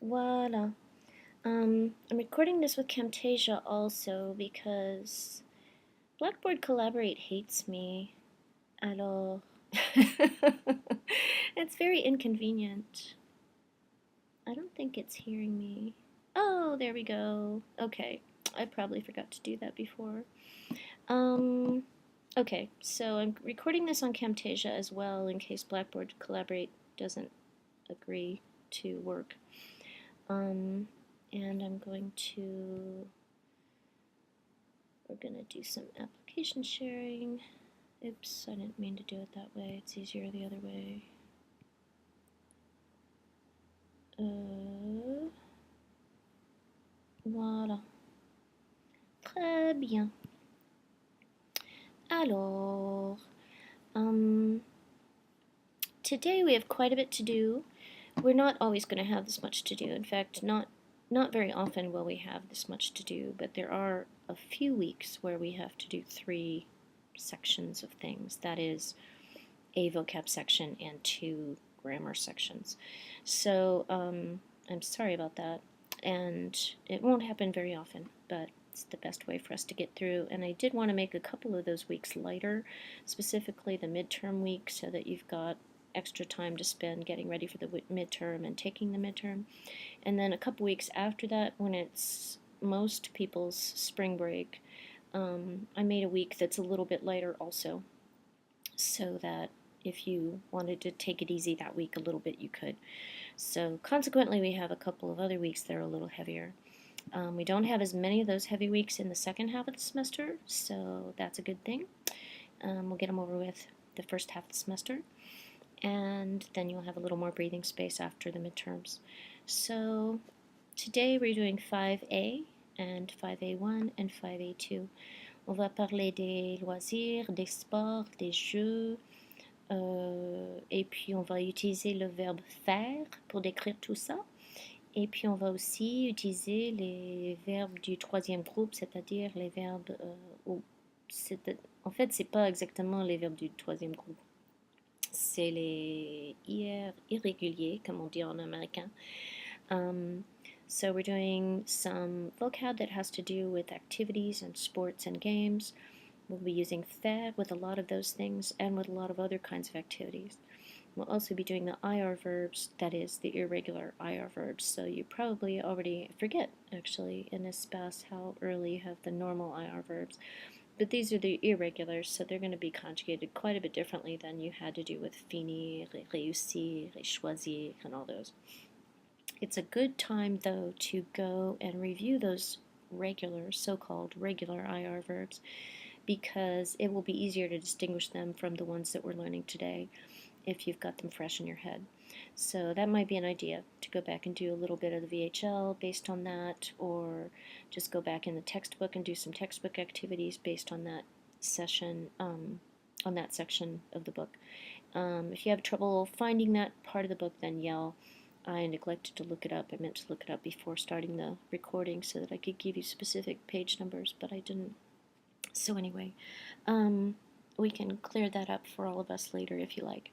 Voila. I'm recording this with Camtasia also because Blackboard Collaborate hates me. Alors, it's very inconvenient. I don't think it's hearing me. Oh, there we go. Okay, I probably forgot to do that before. Um, okay, so I'm recording this on Camtasia as well in case Blackboard Collaborate doesn't agree to work. And I'm going to, we're going to do some application sharing. Oops, I didn't mean to do it that way. It's easier the other way. Voilà. Très bien. Alors, today we have quite a bit to do. We're not always going to have this much to do. In fact, not very often will we have this much to do, but there are a few weeks where we have to do 3 sections of things. That is a vocab section and 2 grammar sections. So I'm sorry about that, and it won't happen very often, but it's the best way for us to get through. And I did want to make a couple of those weeks lighter, specifically the midterm week, so that you've got extra time to spend getting ready for the midterm and taking the midterm. And then a couple weeks after that, when it's most people's spring break, I made a week that's a little bit lighter also, so that if you wanted to take it easy that week a little bit, you could. So consequently, we have a couple of other weeks that are a little heavier. We don't have as many of those heavy weeks in the second half of the semester, so that's a good thing. We'll get them over with the first half of the semester, and then you'll have a little more breathing space after the midterms. So today we're doing 5A and 5A1 and 5A2. On va parler des loisirs, des sports, des jeux, et puis on va utiliser le verbe faire pour décrire tout ça. Et puis on va aussi utiliser les verbes du troisième groupe, c'est-à-dire les verbes en fait, c'est pas exactement les verbes du troisième groupe. C'est les IR irréguliers, comme on dit en américain. So we're doing some vocab that has to do with activities and sports and games. We'll be using faire with a lot of those things and with a lot of other kinds of activities. We'll also be doing the IR verbs, that is, the irregular IR verbs. So you probably already forget, actually, in espace how early you have the normal IR verbs. But these are the irregulars, so they're going to be conjugated quite a bit differently than you had to do with finir, réussir, choisir, and all those. It's a good time, though, to go and review those regular, so-called regular IR verbs, because it will be easier to distinguish them from the ones that we're learning today if you've got them fresh in your head. So that might be an idea, to go back and do a little bit of the VHL based on that, or just go back in the textbook and do some textbook activities based on that session, on that section of the book. If you have trouble finding that part of the book, then yell. I neglected to look it up. I meant to look it up before starting the recording so that I could give you specific page numbers, but I didn't. So anyway, we can clear that up for all of us later if you like.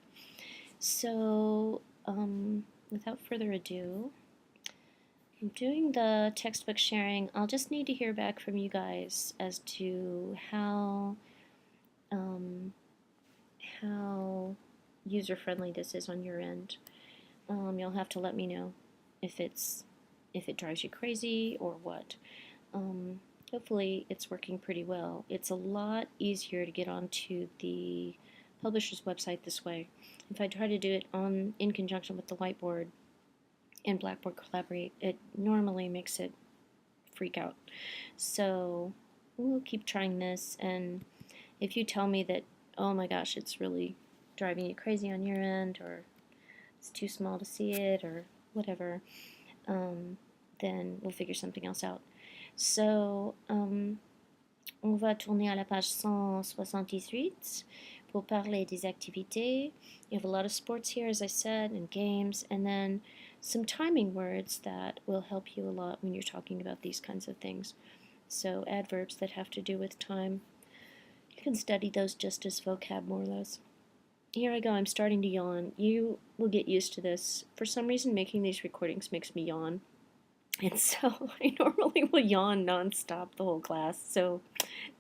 So, without further ado, I'm doing the textbook sharing. I'll just need to hear back from you guys as to how user-friendly this is on your end. You'll have to let me know if it drives you crazy or what. Hopefully it's working pretty well. It's a lot easier to get onto the publisher's website this way. If I try to do it in conjunction with the whiteboard and Blackboard Collaborate, it normally makes it freak out. So we'll keep trying this, and if you tell me that, oh my gosh, it's really driving you crazy on your end, or it's too small to see it, or whatever, then we'll figure something else out. So, on va tourner à la page 178 pour parler des activités. You have a lot of sports here, as I said, and games, and then some timing words that will help you a lot when you're talking about these kinds of things. So adverbs that have to do with time. You can study those just as vocab, more or less. here I go, I'm starting to yawn. You will get used to this. For some reason, making these recordings makes me yawn. And so I normally will yawn nonstop the whole class, so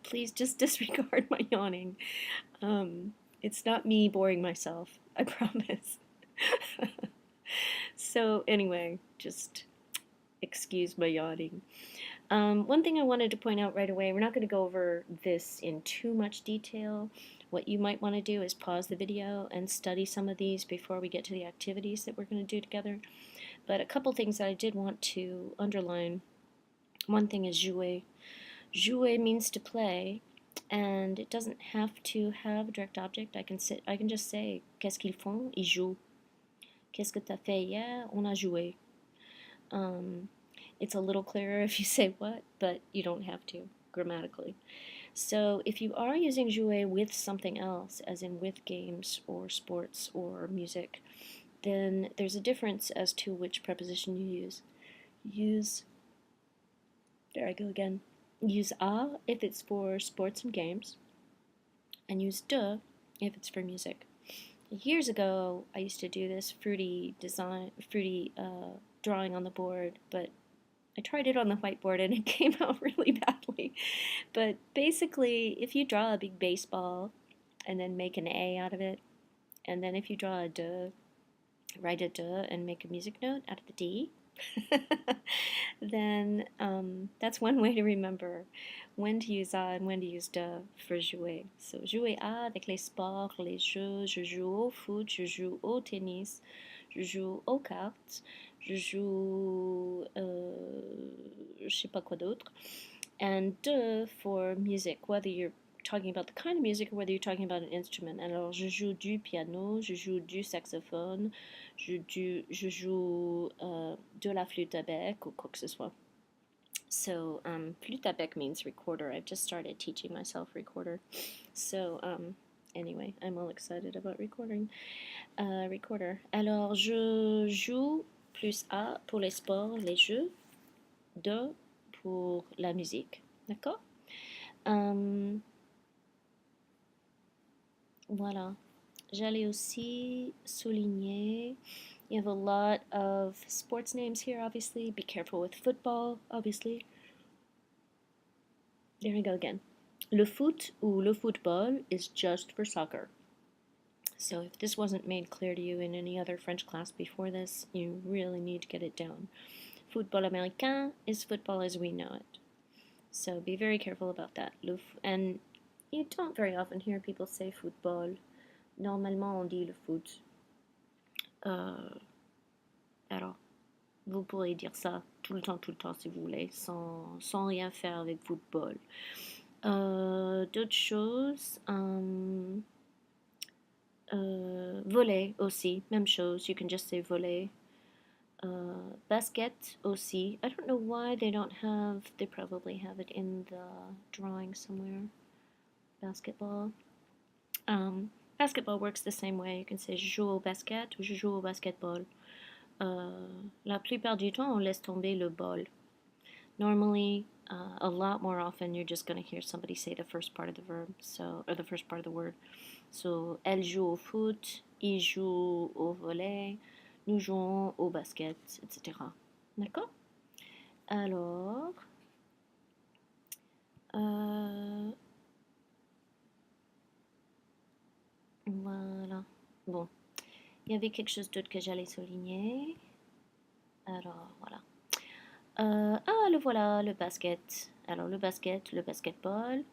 please just disregard my yawning. It's not me boring myself, I promise. So anyway, just excuse my yawning. One thing I wanted to point out right away, we're not going to go over this in too much detail. What you might want to do is pause the video and study some of these before we get to the activities that we're going to do together. But a couple things that I did want to underline. One thing is jouer. Jouer means to play, and it doesn't have to have a direct object. I can just say qu'est-ce qu'ils font? Ils jouent. Qu'est-ce que t'as fait hier? On a joué. It's a little clearer if you say what, but you don't have to grammatically. So if you are using jouer with something else, as in with games or sports or music, then there's a difference as to which preposition you use. There I go again. Use a if it's for sports and games, and use de if it's for music. Years ago, I used to do this fruity drawing on the board, but I tried it on the whiteboard and it came out really badly. But basically, if you draw a big baseball and then make an A out of it, and then if you draw a de, write a de and make a music note out of the D, then that's one way to remember when to use a and when to use de for jouer. So jouer a avec les sports, les jeux, je joue au foot, je joue au tennis, je joue aux cartes, je joue je sais pas quoi d'autre. And de for music, whether you're talking about the kind of music or whether you're talking about an instrument. Alors, je joue du piano, je joue du saxophone, je joue de la flûte à bec ou quoi que ce soit. So, flûte à bec means recorder. I've just started teaching myself recorder. So, anyway, I'm all excited about recording. Recorder. Alors, je joue plus A pour les sports, les jeux, de pour la musique. D'accord? Voilà. J'allais aussi souligner, you have a lot of sports names here, obviously. Be careful with football, obviously. There we go again. Le foot ou le football is just for soccer. So if this wasn't made clear to you in any other French class before this, you really need to get it down. Football américain is football as we know it. So be very careful about that. And you don't very often hear people say football. Normalement, on dit le foot. Alors, vous pourrez dire ça tout le temps, si vous voulez, sans rien faire avec football. D'autres choses, volley aussi, même chose. You can just say volley. Basket aussi. I don't know why they probably have it in the drawing somewhere. Basketball. Basketball works the same way. You can say je joue au basket ou je joue au basketball. La plupart du temps, on laisse tomber le ball. Normally, a lot more often, you're just going to hear somebody say the first part of the verb, or the first part of the word. So, elle joue au foot, il joue au volley, nous jouons au basket, etc. D'accord? Alors, voilà. Bon, il y avait quelque chose d'autre que j'allais souligner. Alors, voilà. Le voilà, le basket. Alors, le basket, le basketball.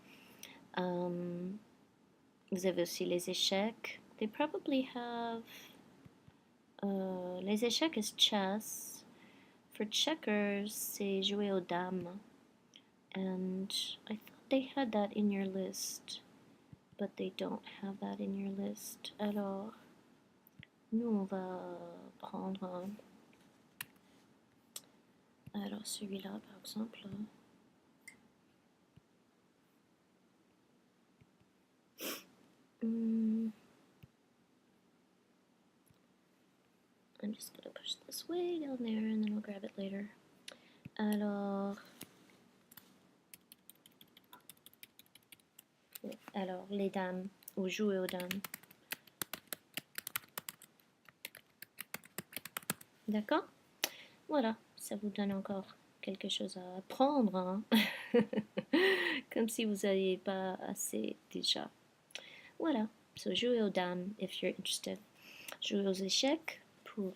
Vous avez aussi les échecs. They probably have... les échecs is chess. For checkers, c'est jouer aux dames. And I thought they had that in your list. But they don't have that in your list. Alors, nous, on va prendre un... Alors, celui-là, par exemple. I'm just going to push this way down there and then I'll grab it later. Alors, les dames, ou jouer aux dames. D'accord? Voilà, ça vous donne encore quelque chose à apprendre, hein? Comme si vous n'aviez pas assez déjà. Voilà, so jouer aux dames if you're interested. Jouer aux échecs pour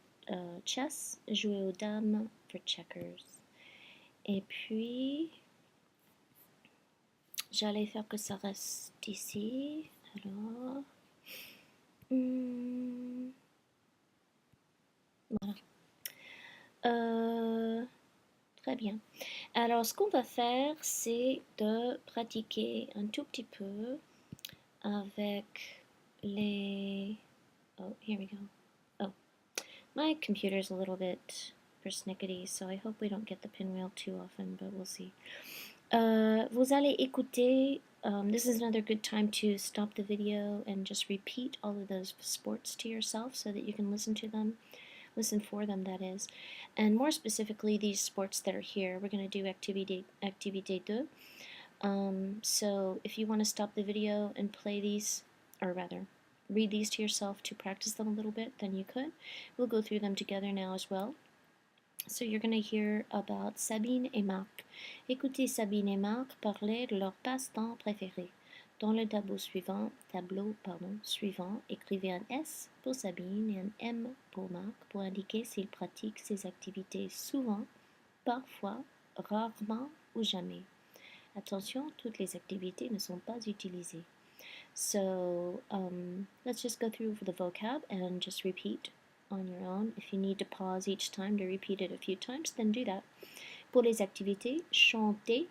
chess, jouer aux dames for checkers. Et puis, j'allais faire que ça reste ici. Alors, voilà. Très bien. Alors, ce qu'on va faire, c'est de pratiquer un tout petit peu avec les... Oh, here we go. Oh, my computer's a little bit persnickety, so I hope we don't get the pinwheel too often, but we'll see. Vous allez écouter. This is another good time to stop the video and just repeat all of those sports to yourself so that you can listen to them. Listen for them, that is. And more specifically, these sports that are here. We're going to do activité 2. So if you want to stop the video and play these, or rather, read these to yourself to practice them a little bit, then you could. We'll go through them together now as well. So you're going to hear about Sabine et Marc. Écoutez Sabine et Marc parler de leur passe-temps préféré. Dans le tableau suivant, écrivez un S pour Sabine et un M pour Marc pour indiquer s'ils pratiquent ces activités souvent, parfois, rarement ou jamais. Attention, toutes les activités ne sont pas utilisées. So let's just go through the vocab and just repeat on your own. If you need to pause each time to repeat it a few times, then do that. Pour les activités, chanter.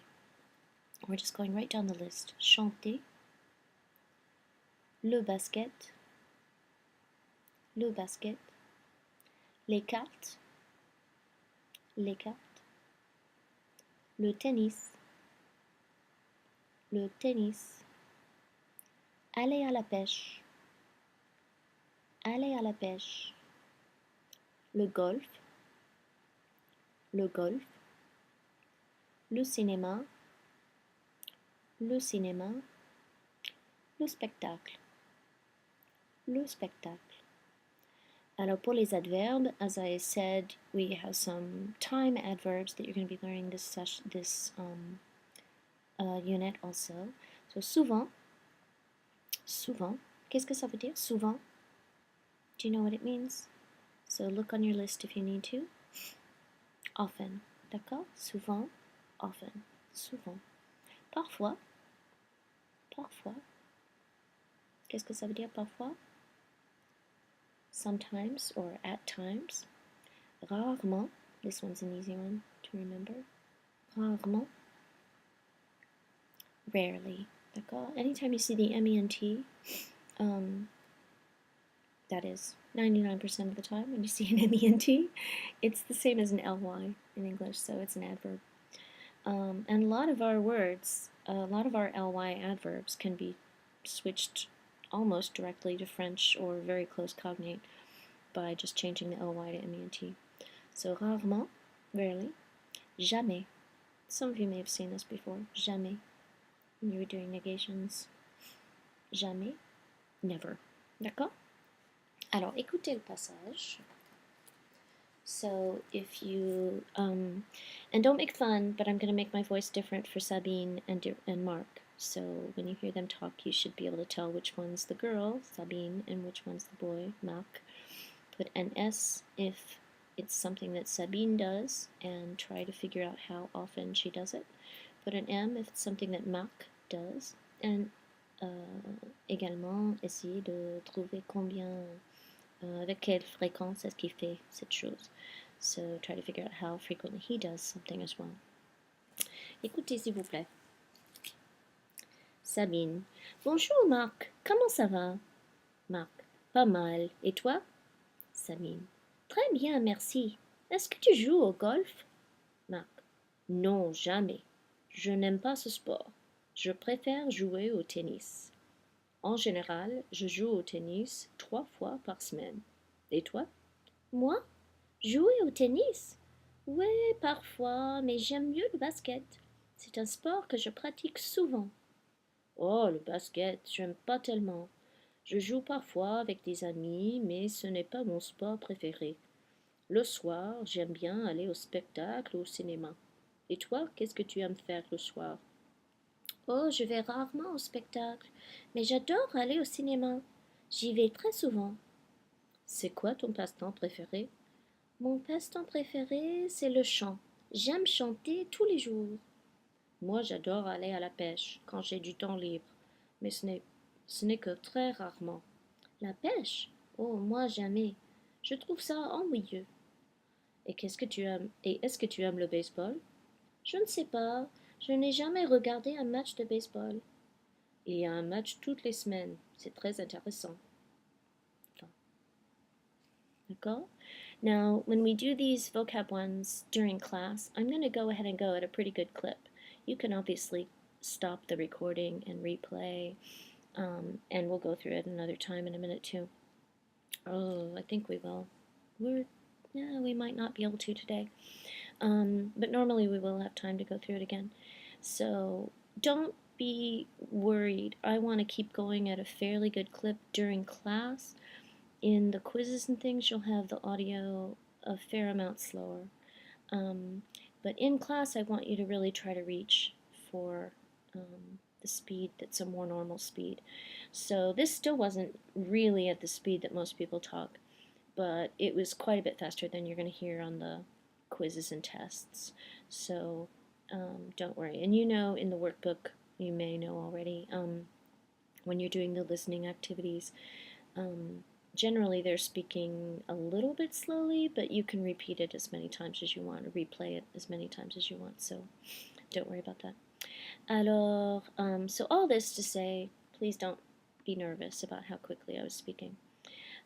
We're just going right down the list. Chanter. Le basket. Le basket. Les cartes. Les cartes. Le tennis. Le tennis. Aller à la pêche. Aller à la pêche. Le golf. Le golf. Le cinéma. Le cinéma. Le spectacle. Le spectacle. Alors pour les adverbes, as I said, we have some time adverbs that you're going to be learning this unit also. So souvent, souvent, qu'est-ce que ça veut dire? Souvent. Do you know what it means? So look on your list if you need to. Often. D'accord? Souvent, often. Souvent. Parfois. Parfois. Qu'est-ce que ça veut dire parfois? Sometimes or at times. Rarement. This one's an easy one to remember. Rarement. Rarely. D'accord? Anytime you see the MENT, that is 99% of the time when you see an MENT, it's the same as an LY in English, so it's an adverb. And a lot of our words, a lot of our LY adverbs can be switched almost directly to French or very close cognate by just changing the LY to MENT. So rarement, rarely. Jamais. Some of you may have seen this before. Jamais. When you were doing negations. Jamais. Never. D'accord? Alors, écoutez le passage. So if you, and don't make fun, but I'm going to make my voice different for Sabine and Marc. So when you hear them talk, you should be able to tell which one's the girl, Sabine, and which one's the boy, Marc. Put an S if it's something that Sabine does, and try to figure out how often she does it. Put an M if it's something that Marc does, and également essayer de trouver avec quelle fréquence est-ce qu'il fait cette chose. So try to figure out how frequently he does something as well. Écoutez s'il vous plaît. Sabine. Bonjour Marc, comment ça va? Marc. Pas mal. Et toi? Sabine. Très bien, merci. Est-ce que tu joues au golf? Marc. Non, jamais. Je n'aime pas ce sport. Je préfère jouer au tennis. En général, je joue au tennis 3 fois par semaine. Et toi? Moi? Jouer au tennis? Oui, parfois, mais j'aime mieux le basket. C'est un sport que je pratique souvent. Oh, le basket, j'aime pas tellement. Je joue parfois avec des amis, mais ce n'est pas mon sport préféré. Le soir, j'aime bien aller au spectacle ou au cinéma. Et toi, qu'est-ce que tu aimes faire le soir? Oh, je vais rarement au spectacle, mais j'adore aller au cinéma. J'y vais très souvent. C'est quoi ton passe-temps préféré? Mon passe-temps préféré, c'est le chant. J'aime chanter tous les jours. Moi, j'adore aller à la pêche quand j'ai du temps libre, mais ce n'est que très rarement. La pêche? Oh, moi jamais. Je trouve ça ennuyeux. Et qu'est-ce que tu aimes? Et est-ce que tu aimes le baseball? Je ne sais pas. Je n'ai jamais regardé un match de baseball. Il y a un match toutes les semaines. C'est très intéressant. D'accord? Now, when we do these vocab ones during class, I'm going to go ahead and go at a pretty good clip. You can obviously stop the recording and replay, and we'll go through it another time in a minute too. Oh, I think we will. Yeah, we might not be able to today. But normally we will have time to go through it again. So don't be worried. I want to keep going at a fairly good clip during class. In the quizzes and things, you'll have the audio a fair amount slower. But in class, I want you to really try to reach for the speed that's a more normal speed. So this still wasn't really at the speed that most people talk, but it was quite a bit faster than you're going to hear on the quizzes and tests. So don't worry. And you know, in the workbook, you may know already, when you're doing the listening activities, generally they're speaking a little bit slowly, but you can repeat it as many times as you want, or replay it as many times as you want, so don't worry about that. Alors, so all this to say, please don't be nervous about how quickly I was speaking.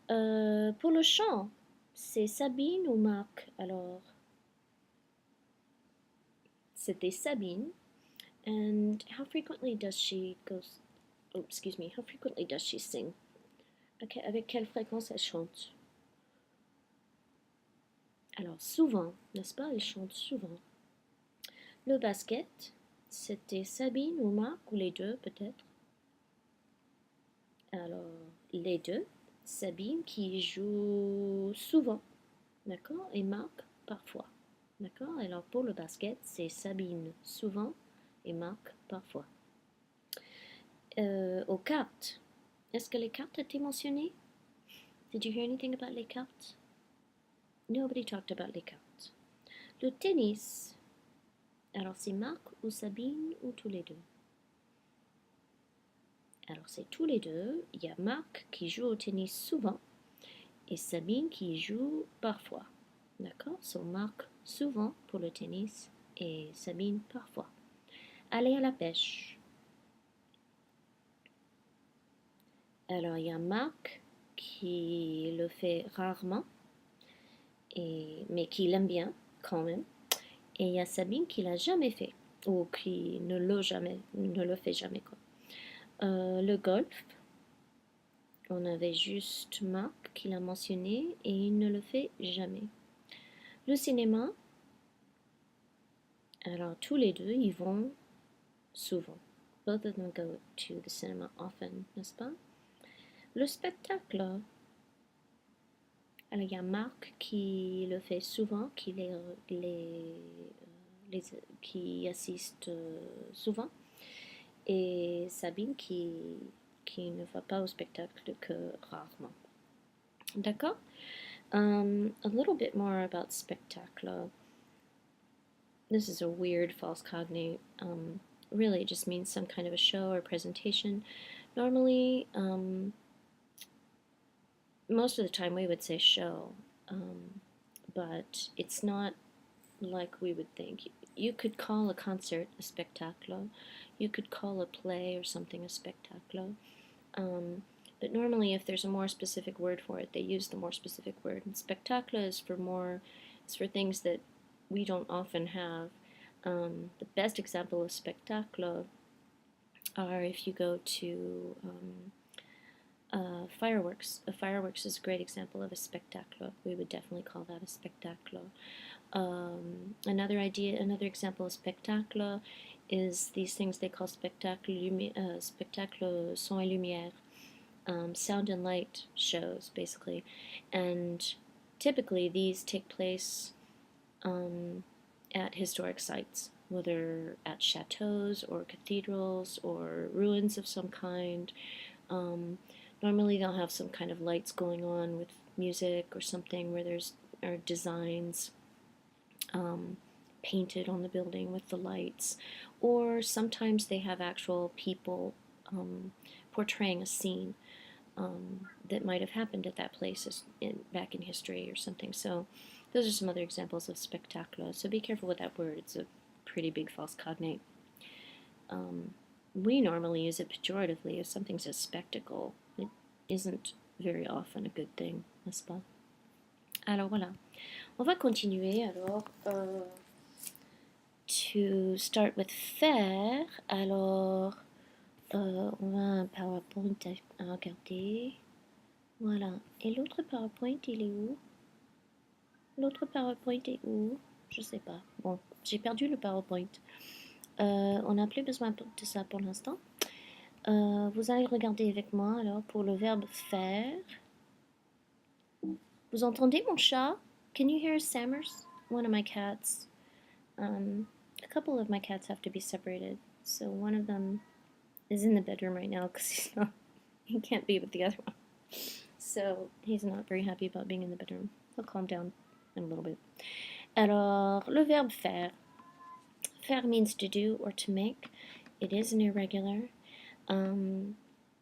Pour le chant, c'est Sabine ou Marc alors? C'était Sabine. And how frequently does she go? Oh, excuse me. How frequently does she sing? Okay, avec quelle fréquence elle chante? Alors souvent, n'est-ce pas? Elle chante souvent. Le basket, c'était Sabine ou Marc ou les deux peut-être? Alors les deux. Sabine qui joue souvent, d'accord? Et Marc parfois, d'accord? Alors pour le basket, c'est Sabine souvent et Marc parfois. Aux cartes, est-ce que les cartes étaient mentionnées? Did you hear anything about les cartes? Nobody talked about les cartes. Le tennis, alors c'est Marc ou Sabine ou tous les deux? Alors c'est tous les deux. Il y a Marc qui joue au tennis souvent et Sabine qui joue parfois. D'accord? So Marc souvent pour le tennis et Sabine parfois. Aller à la pêche. Alors il y a Marc qui le fait rarement, mais qui l'aime bien quand même. Et il y a Sabine qui l'a jamais fait, ou qui ne le fait jamais quoi. Le golf, on avait juste Marc qui l'a mentionné et il ne le fait jamais. Le cinéma, alors tous les deux ils vont souvent. Both of them go to the cinema often, n'est-ce pas? Le spectacle, alors il y a Marc qui le fait souvent, qui assiste souvent, et Sabine qui ne va pas au spectacle que rarement. D'accord? A little bit more about spectacle. This is a weird false cognate. Really, it just means some kind of a show or presentation. Normally, most of the time we would say show, but it's not like we would think. You could call a concert a spectacle. You could call a play or something a spectacle. But normally, if there's a more specific word for it, they use the more specific word. And spectacle is for things that we don't often have. The best example of spectacle are if you go to fireworks. A fireworks is a great example of a spectacle. We would definitely call that a spectacle. Another example of spectacle is these things they call spectacle son et lumière, sound and light shows basically, and typically these take place at historic sites, whether at chateaus or cathedrals or ruins of some kind. Normally they'll have some kind of lights going on with music or something where there's are designs painted on the building with the lights, or sometimes they have actual people portraying a scene that might have happened at that place back in history or something. So those are some other examples of spectacle. So be careful with that word. It's a pretty big false cognate. We normally use it pejoratively. If something's a spectacle, it isn't very often a good thing, n'est-ce pas? Alors voilà. On va continuer alors. To start with faire, alors on a un PowerPoint à regarder. Voilà. Et l'autre PowerPoint, il est où? L'autre PowerPoint est où? Je sais pas. Bon, j'ai perdu le PowerPoint. On n'a plus besoin de ça pour l'instant. Vous allez regarder avec moi alors pour le verbe faire. Vous entendez mon chat? Can you hear Sammers? One of my cats. A couple of my cats have to be separated, so one of them is in the bedroom right now because he can't be with the other one. So he's not very happy about being in the bedroom. He'll calm down in a little bit. Alors, le verbe faire. Faire means to do or to make. It is an irregular.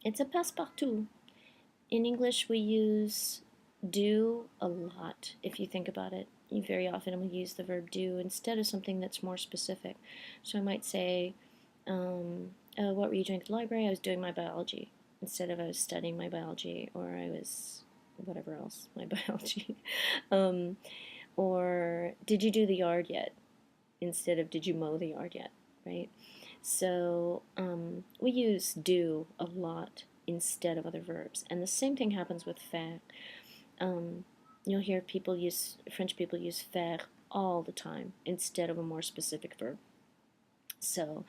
It's a passe-partout. In English, we use do a lot, if you think about it. You very often will use the verb do instead of something that's more specific. So I might say, what were you doing at the library? I was doing my biology, instead of I was studying my biology, or I was whatever else, my biology. Or did you do the yard yet? Instead of did you mow the yard yet, right? So we use do a lot instead of other verbs. And the same thing happens with faire. You'll hear French people use faire all the time instead of a more specific verb. So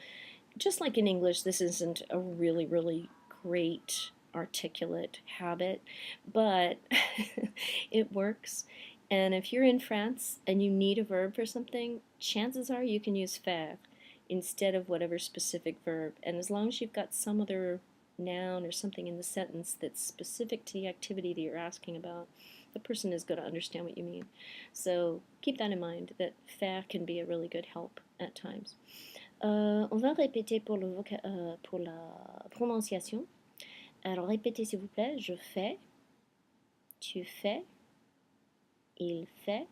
just like in English, this isn't a really, really great articulate habit, but it works. And if you're in France and you need a verb for something, chances are you can use faire instead of whatever specific verb. And as long as you've got some other noun or something in the sentence that's specific to the activity that you're asking about, the person is going to understand what you mean. So keep that in mind, that faire can be a really good help at times. On va répéter pour la prononciation. Alors répétez s'il vous plaît. Je fais, tu fais, il fait,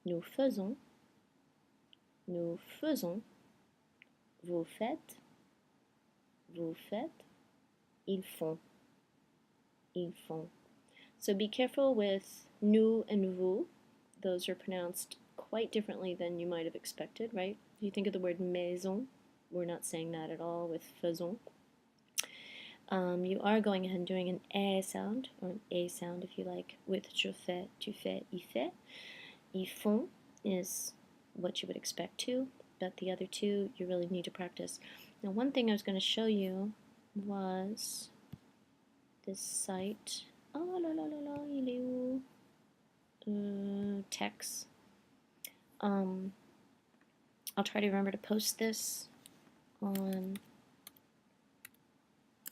nous faisons, vous faites, ils font. So be careful with nous and vous. Those are pronounced quite differently than you might have expected, right? If you think of the word maison, we're not saying that at all with faisons. You are going ahead and doing an a sound, or an a sound if you like, with je fais, tu fais, il fait. Ils font is what you would expect to, but the other two you really need to practice. Now, one thing I was going to show you was this site. Oh là là là là, il est où? Text. I'll try to remember to post this on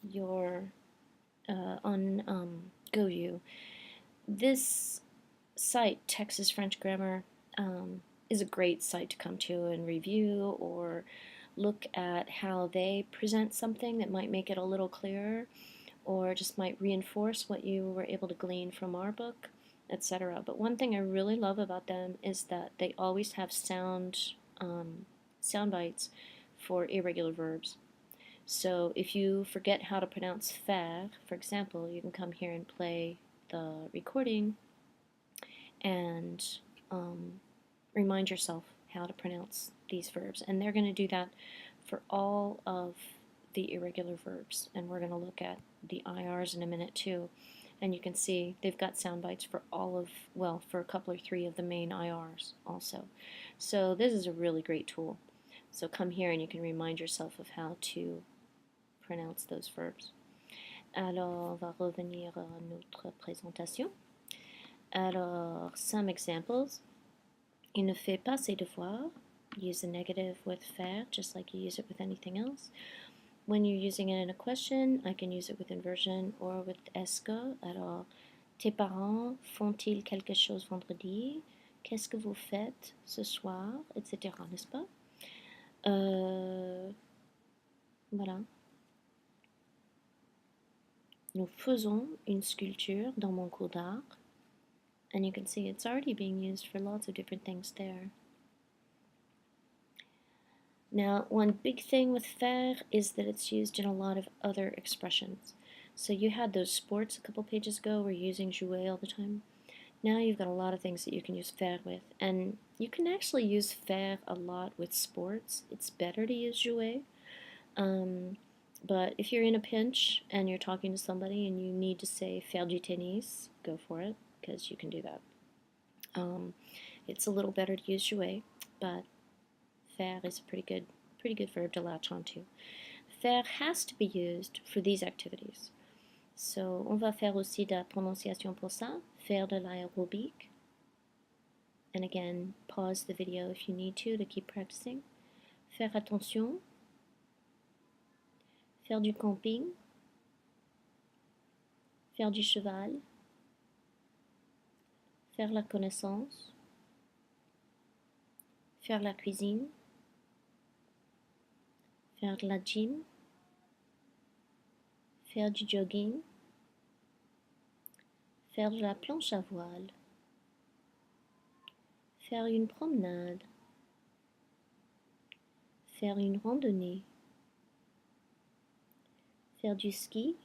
your GoView. This site, Texas French Grammar, is a great site to come to and review or look at how they present something that might make it a little clearer or just might reinforce what you were able to glean from our book, etc. But one thing I really love about them is that they always have sound bites for irregular verbs. So if you forget how to pronounce faire, for example, you can come here and play the recording and remind yourself how to pronounce these verbs. And they're going to do that for all of the irregular verbs. And we're going to look at the IRs in a minute too. And you can see they've got sound bites for for a couple or three of the main IRs also. So this is a really great tool. So come here and you can remind yourself of how to pronounce those verbs. Alors, on va revenir à notre présentation. Alors, some examples. Il ne fait pas ses devoirs. Use the negative with faire, just like you use it with anything else. When you're using it in a question, I can use it with inversion or with est-ce que. Alors, tes parents font-ils quelque chose vendredi? Qu'est-ce que vous faites ce soir? Etc. N'est-ce pas? Voilà. Nous faisons une sculpture dans mon cours d'art. And you can see it's already being used for lots of different things there. Now, one big thing with faire is that it's used in a lot of other expressions. So you had those sports a couple pages ago where you're using jouer all the time. Now you've got a lot of things that you can use faire with. And you can actually use faire a lot with sports. It's better to use jouer. But if you're in a pinch and you're talking to somebody and you need to say faire du tennis, go for it, because you can do that. It's a little better to use jouer, but faire is a pretty good verb to latch onto. Faire has to be used for these activities. So, on va faire aussi de la prononciation pour ça, faire de l'aérobic. And again, pause the video if you need to keep practicing. Faire attention. Faire du camping. Faire du cheval. Faire la connaissance. Faire la cuisine. Faire de la gym. Faire du jogging. Faire de la planche à voile. Faire une promenade. Faire une randonnée. Faire du ski.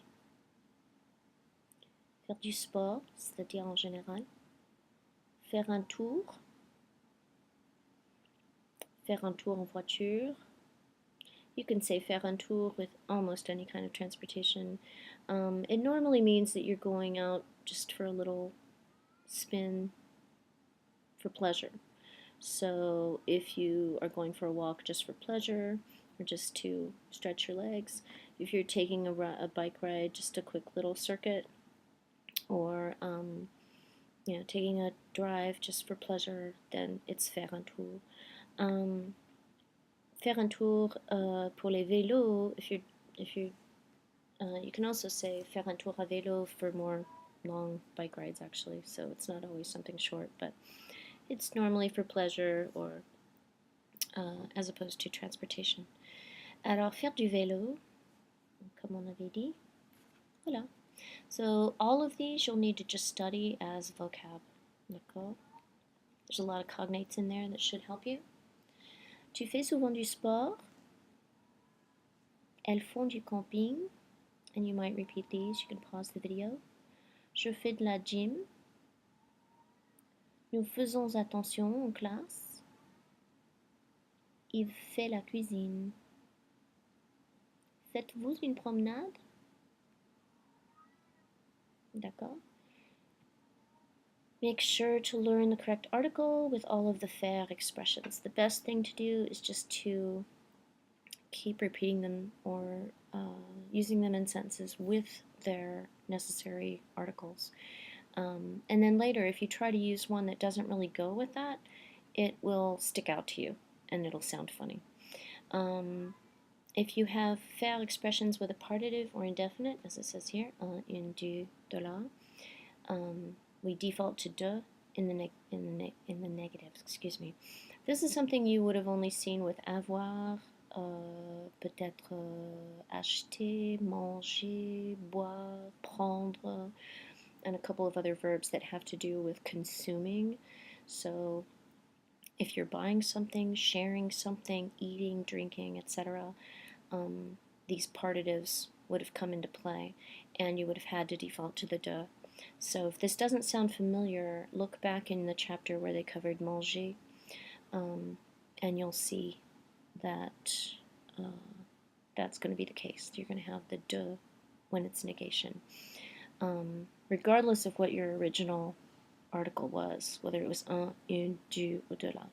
Faire du sport, c'est-à-dire en général. Faire un tour. Faire un tour en voiture. You can say faire un tour with almost any kind of transportation. It normally means that you're going out just for a little spin for pleasure. So if you are going for a walk just for pleasure or just to stretch your legs, if you're taking a bike ride, just a quick little circuit, or taking a drive just for pleasure, then it's faire un tour. Faire un tour pour les vélos, you can also say faire un tour à vélo for more long bike rides, actually, so it's not always something short, but it's normally for pleasure or as opposed to transportation. Alors, faire du vélo, comme on avait dit, voilà. So all of these you'll need to just study as vocab. D'accord? There's a lot of cognates in there that should help you. Tu fais souvent du sport? Elles font du camping. And you might repeat these. You can pause the video. Je fais de la gym. Nous faisons attention en classe. Il fait la cuisine. Faites-vous une promenade? D'accord. Make sure to learn the correct article with all of the faire expressions. The best thing to do is just to keep repeating them or using them in sentences with their necessary articles. And then later, if you try to use one that doesn't really go with that, it will stick out to you and it'll sound funny. If you have faire expressions with a partitive or indefinite, as it says here, un, du, de la, we default to de in the negatives. Excuse me. This is something you would have only seen with avoir, peut-être acheter, manger, boire, prendre, and a couple of other verbs that have to do with consuming. So if you're buying something, sharing something, eating, drinking, etc., these partitives would have come into play, and you would have had to default to the de. So if this doesn't sound familiar, look back in the chapter where they covered manger, and you'll see that that's going to be the case. You're going to have the de when it's negation. Regardless of what your original article was, whether it was un, une, du, or de la.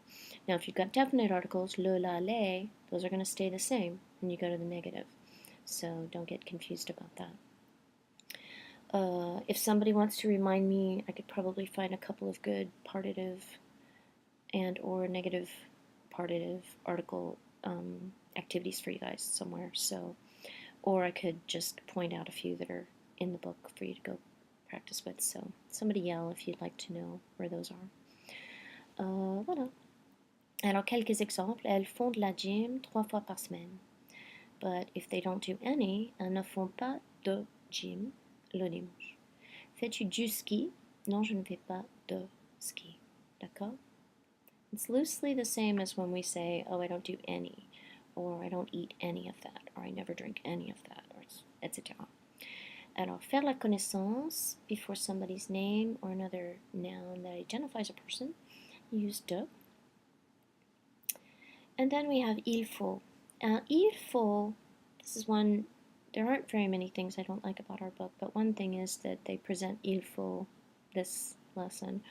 Now, if you've got definite articles, le, la, les, those are going to stay the same when you go to the negative. So don't get confused about that. If somebody wants to remind me, I could probably find a couple of good partitive and or negative partitive article activities for you guys somewhere. So, or I could just point out a few that are in the book for you to go practice with. So somebody yell if you'd like to know where those are. Voilà. Alors, quelques exemples. Elles font de la gym 3 fois par semaine. But if they don't do any, elles ne font pas de gym le dimanche. Fais-tu du ski? Non, je ne fais pas de ski. D'accord? It's loosely the same as when we say, oh, I don't do any, or I don't eat any of that, or I never drink any of that, or etc. Alors, faire la connaissance before somebody's name or another noun that identifies a person, use de. And then we have il faut. Il faut, this is one, there aren't very many things I don't like about our book, but one thing is that they present il faut, this lesson,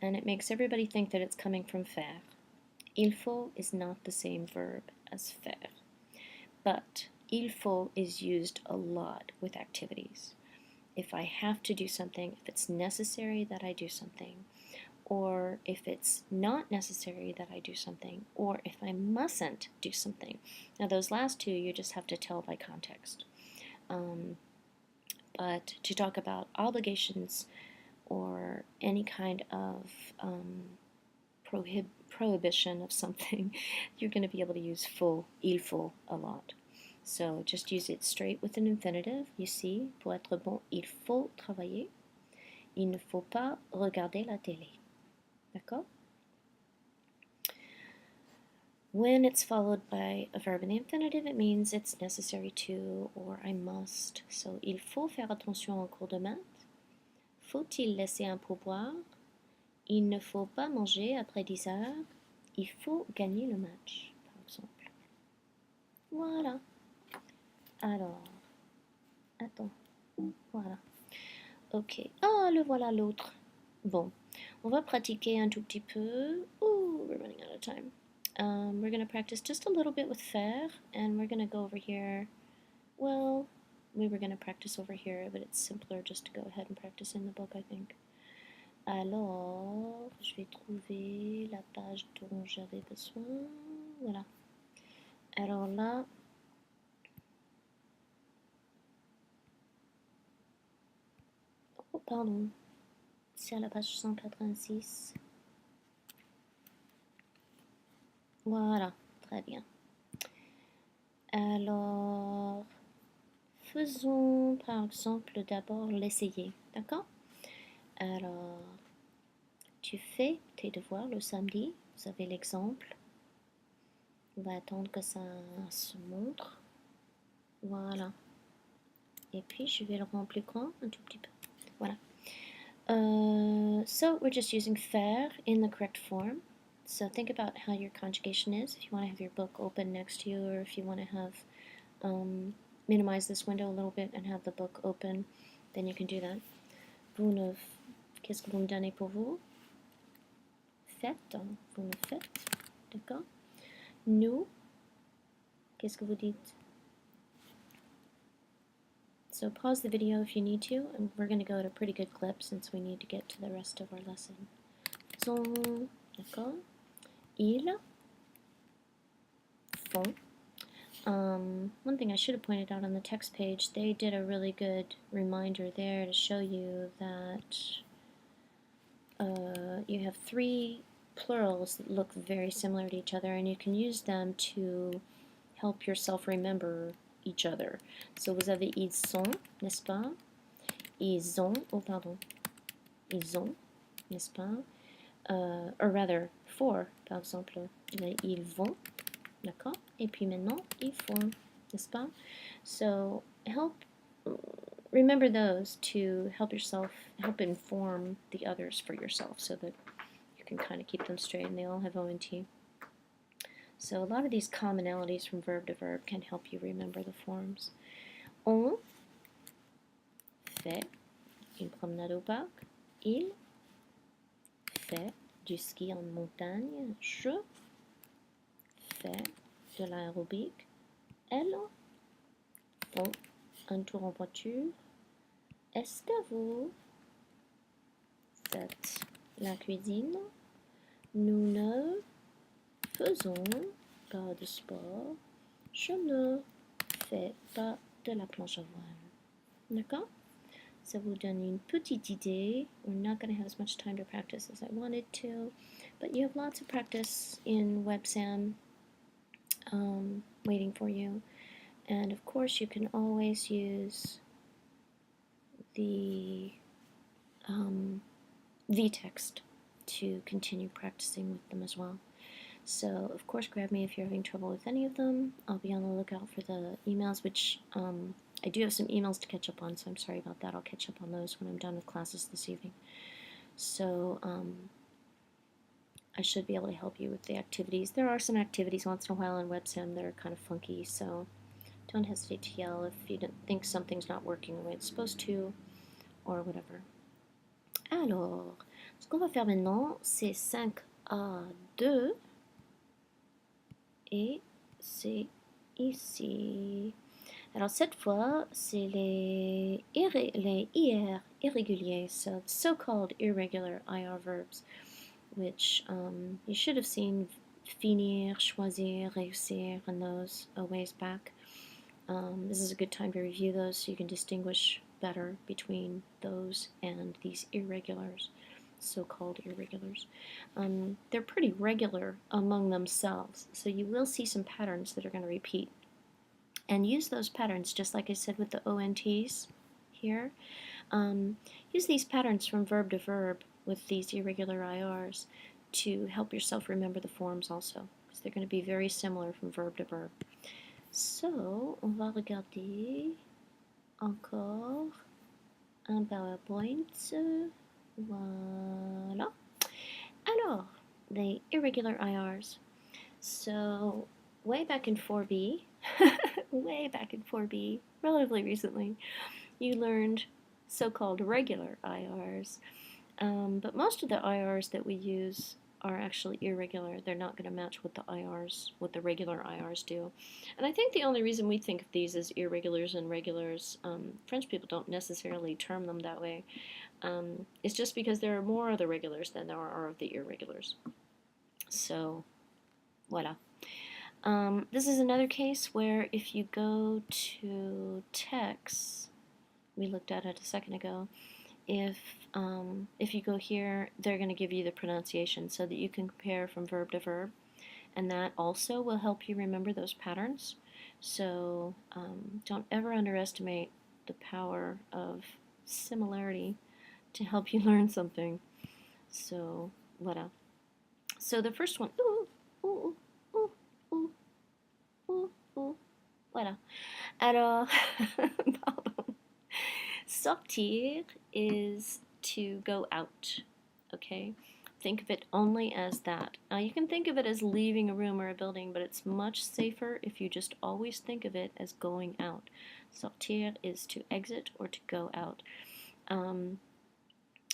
and it makes everybody think that it's coming from faire. Il faut is not the same verb as faire, but il faut is used a lot with activities. If I have to do something, if it's necessary that I do something, or if it's not necessary that I do something, or if I mustn't do something. Now those last two you just have to tell by context. But to talk about obligations or any kind of prohibition of something, you're going to be able to use faut, il faut a lot. So just use it straight with an infinitive. You see, pour être bon, il faut travailler. Il ne faut pas regarder la télé. D'accord? When it's followed by a verb in the infinitive, it means it's necessary to or I must. So, il faut faire attention en cours de maths. Faut-il laisser un pourboire? Il ne faut pas manger après 10 heures. Il faut gagner le match, par exemple. Voilà. Alors, attends. Voilà. Ok. Ah, le voilà l'autre. Bon. On va pratiquer un tout petit peu. Ooh, we're running out of time. We're going to practice just a little bit with faire, and we're going to go over here. Well, we were going to practice over here, but it's simpler just to go ahead and practice in the book, I think. Alors, je vais trouver la page dont j'avais besoin. Voilà. Alors là, oh pardon, c'est à la page 186. Voilà, très bien. Alors, faisons par exemple d'abord l'essayer, d'accord? Alors, tu fais tes devoirs le samedi, vous avez l'exemple. On va attendre que ça se montre. Voilà. Et puis, je vais le rendre plus grand, un tout petit peu. Voilà. So, we're just using faire in the correct form. So, think about how your conjugation is. If you want to have your book open next to you, or if you want to have, minimize this window a little bit and have the book open, then you can do that. Qu'est-ce que vous me donnez pour vous? Faites. Vous me faites. D'accord? Nous. Qu'est-ce que vous dites? So pause the video if you need to, and we're going to go at a pretty good clip since we need to get to the rest of our lesson. Sont, d'accord? Ils font. One thing I should have pointed out on the text page, they did a really good reminder there to show you that you have three plurals that look very similar to each other, and you can use them to help yourself remember each other. So vous avez ils sont, n'est-ce pas? Ils ont, oh pardon, ils ont, n'est-ce pas? Or rather, for, par exemple, ils vont, d'accord? Et puis maintenant, ils font, n'est-ce pas? So remember those to help yourself, help inform the others for yourself so that you can kind of keep them straight, and they all have ONT. So a lot of these commonalities from verb to verb can help you remember the forms. On fait une promenade au parc. Il fait du ski en montagne. Je fais de l'aérobic. Elles font un tour en voiture. Est-ce que vous faites la cuisine? Nous ne faisons pas de sport. Je ne fais pas de la planche à voile. D'accord? Ça vous donne une petite idée. We're not going to have as much time to practice as I wanted to, but you have lots of practice in WebSam waiting for you. And of course, you can always use the v-text to continue practicing with them as well. So, of course, grab me if you're having trouble with any of them. I'll be on the lookout for the emails, which I do have some emails to catch up on, so I'm sorry about that. I'll catch up on those when I'm done with classes this evening. So, I should be able to help you with the activities. There are some activities once in a while in WebSim that are kind of funky, so don't hesitate to yell if you don't think something's not working the way it's supposed to, or whatever. Alors, ce qu'on va faire maintenant, c'est 5A2, et c'est ici. Alors cette fois, c'est les IR irréguliers, so-called irregular IR verbs, which you should have seen finir, choisir, réussir, and those a ways back. This is a good time to review those so you can distinguish better between those and these irregulars, so-called irregulars. They're pretty regular among themselves, so you will see some patterns that are going to repeat. And use those patterns, just like I said with the ONTs here. Use these patterns from verb to verb with these irregular IRs to help yourself remember the forms also, because they're going to be very similar from verb to verb. So, on va regarder encore un PowerPoint. Voilà. Alors, the irregular IRs. So, way back in 4B, relatively recently, you learned so-called regular IRs. But most of the IRs that we use are actually irregular. They're not going to match what the regular IRs do. And I think the only reason we think of these as irregulars and regulars, French people don't necessarily term them that way, is just because there are more of the regulars than there are of the irregulars. So, voila. This is another case where if you go to text, we looked at it a second ago, if you go here, they're going to give you the pronunciation so that you can compare from verb to verb, and that also will help you remember those patterns. So don't ever underestimate the power of similarity to help you learn something. So, voilà. So the first one, voilà. Alors, pardon. Sortir is to go out, okay? Think of it only as that. Now, you can think of it as leaving a room or a building, but it's much safer if you just always think of it as going out. Sortir is to exit or to go out.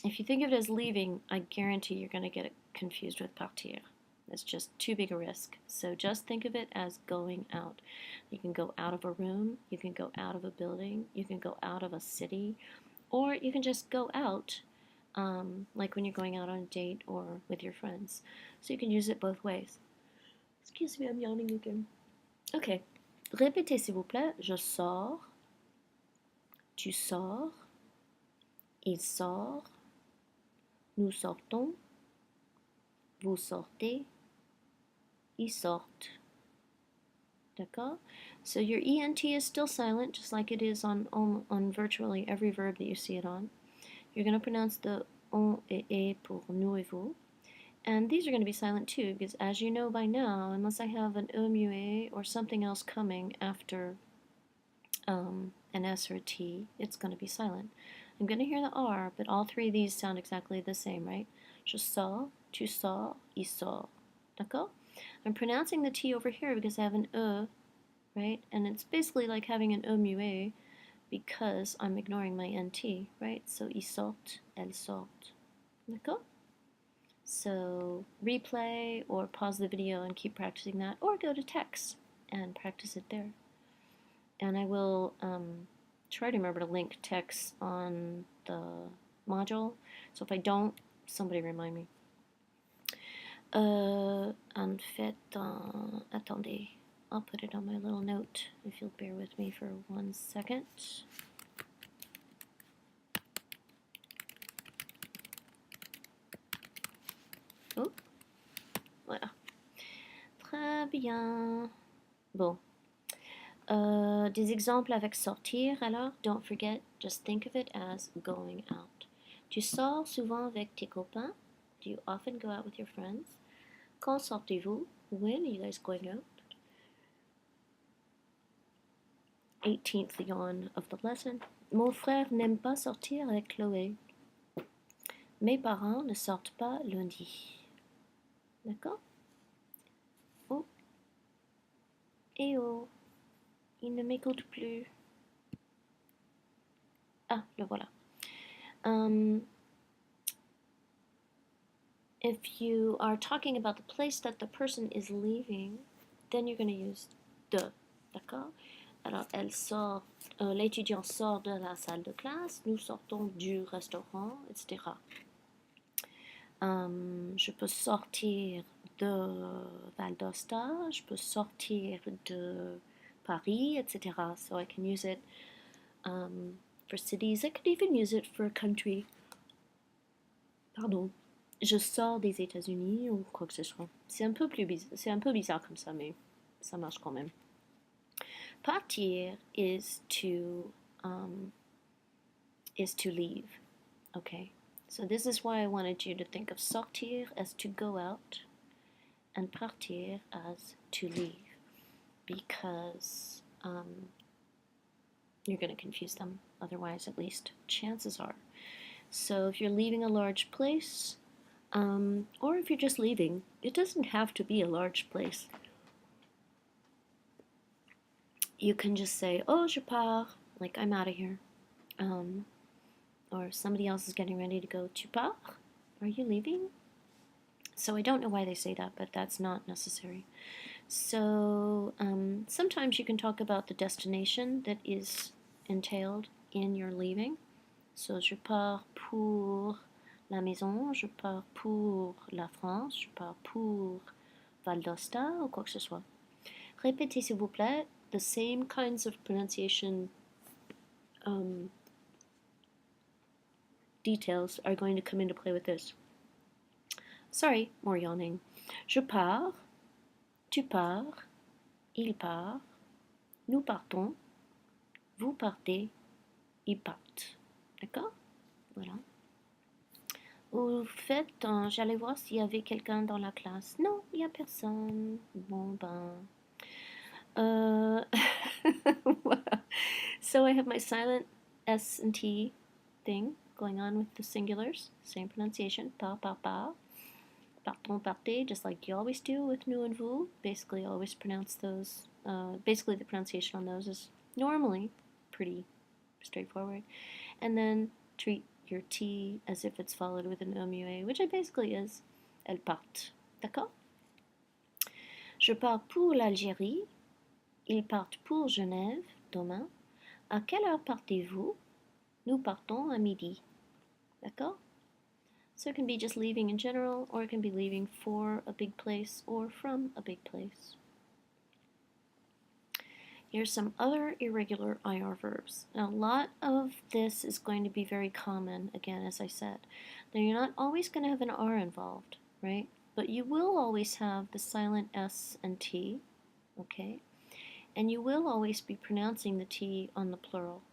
If you think of it as leaving, I guarantee you're going to get it confused with partir. That's just too big a risk. So just think of it as going out. You can go out of a room, you can go out of a building, you can go out of a city, or you can just go out, like when you're going out on a date or with your friends. So you can use it both ways. Excuse me, I'm yawning again. Okay. Répétez s'il vous plaît. Je sors. Tu sors. Il sort. Nous sortons. Vous sortez. Ils sortent. D'accord? So your ENT is still silent, just like it is on virtually every verb that you see it on. You're going to pronounce the on et e pour nous et vous. And these are going to be silent too, because as you know by now, unless I have an e muet or something else coming after an S or a T, it's going to be silent. I'm going to hear the R, but all three of these sound exactly the same, right? Je sors, tu sors, il sort. D'accord? I'm pronouncing the T over here because I have an E, right? And it's basically like having an E muet because I'm ignoring my NT, right? So, il sort, elle sort. D'accord? So, replay or pause the video and keep practicing that, or go to text and practice it there. And I will try to remember to link texts on the module. So if I don't, somebody remind me. En fait, attendez, I'll put it on my little note if you'll bear with me for 1 second. Oh, voilà. Très bien. Bon. Des exemples avec sortir, alors, don't forget, just think of it as going out. Tu sors souvent avec tes copains? Do you often go out with your friends? Quand sortez-vous? When are you guys going out? 18th yawn of the lesson. Mon frère n'aime pas sortir avec Chloé. Mes parents ne sortent pas lundi. D'accord? Oh. Eh oh. Il ne m'écoute plus. Ah, le voilà. If you are talking about the place that the person is leaving, then you're going to use de. D'accord? Alors, elle sort, l'étudiant sort de la salle de classe, nous sortons du restaurant, etc. Je peux sortir de Val d'Osta, je peux sortir de Paris, etc. So I can use it for cities. I could even use it for a country. Pardon. Je sors des États-Unis ou quoi que ce soit. C'est un peu bizarre comme ça, mais ça marche quand même. Partir is to leave. Okay, so this is why I wanted you to think of sortir as to go out and partir as to leave, because you're going to confuse them otherwise, at least chances are. So if you're leaving a large place, or if you're just leaving, it doesn't have to be a large place. You can just say, oh, je pars, like I'm out of here. Or somebody else is getting ready to go, tu pars? Are you leaving? So I don't know why they say that, but that's not necessary. So sometimes you can talk about the destination that is entailed in your leaving. So je pars pour la maison, je pars pour la France, je pars pour Val d'Osta, ou quoi que ce soit. Répétez s'il vous plaît. The same kinds of pronunciation details are going to come into play with this. Sorry, more yawning. Je pars, tu pars, il part, nous partons, vous partez, ils partent. D'accord? Voilà. Au fait, j'allais voir s'il y avait quelqu'un dans la classe. Non, il n'y a personne. Bon, ben. Voilà. So I have my silent S and T thing going on with the singulars. Same pronunciation. Par, par, par. Partons, partez, just like you always do with nous and vous. Basically, always pronounce those. Basically, the pronunciation on those is normally pretty straightforward. And then treat your T as if it's followed with an MUA, which it basically is. Elle part. D'accord? Je pars pour l'Algérie. Ils partent pour Genève demain. À quelle heure partez-vous? Nous partons à midi. D'accord? So it can be just leaving in general, or it can be leaving for a big place or from a big place. Here's some other irregular IR verbs. Now, a lot of this is going to be very common, again, as I said. Now, you're not always going to have an R involved, right? But you will always have the silent S and T, okay? And you will always be pronouncing the T on the plural.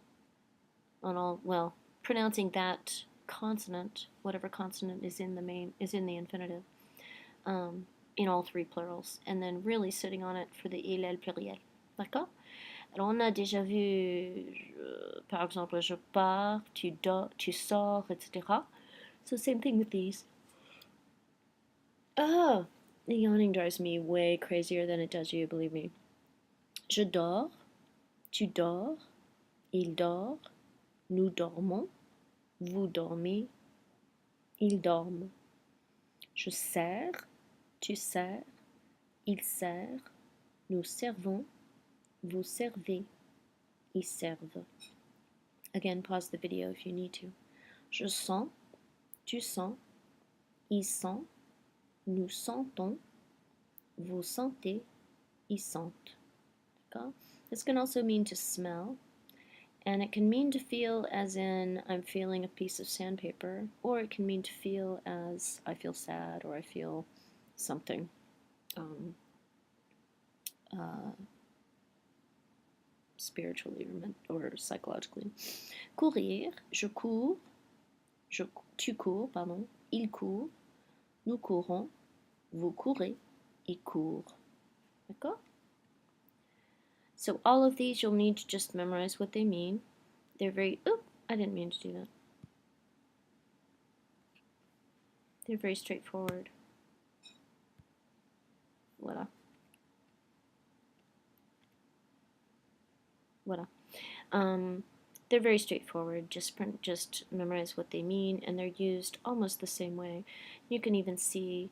On all, well, pronouncing that consonant, whatever consonant is in the infinitive, in all three plurals, and then really sitting on it for the il, elle pluriel. D'accord? Alors on a déjà vu, par exemple, je pars, tu sors, etc. So same thing with these. Oh, the yawning drives me way crazier than it does you, believe me. Je dors, tu dors, il dort, nous dormons, vous dormez, ils dorment. Je sers, tu sers, il sert, nous servons, vous servez, ils servent. Again, pause the video if you need to. Je sens, tu sens, il sent, nous sentons, vous sentez, ils sentent. D'accord? This can also mean to smell, and it can mean to feel as in I'm feeling a piece of sandpaper, or it can mean to feel as I feel sad or I feel something. Spiritually or psychologically. Courir, je cours, tu cours, pardon, il court, nous courons, vous courez, il court. D'accord? So all of these you'll need to just memorize what they mean. They're very, oh, I didn't mean to do that. They're very straightforward. Voilà. Voilà. They're very straightforward. Just memorize what they mean, and they're used almost the same way. You can even see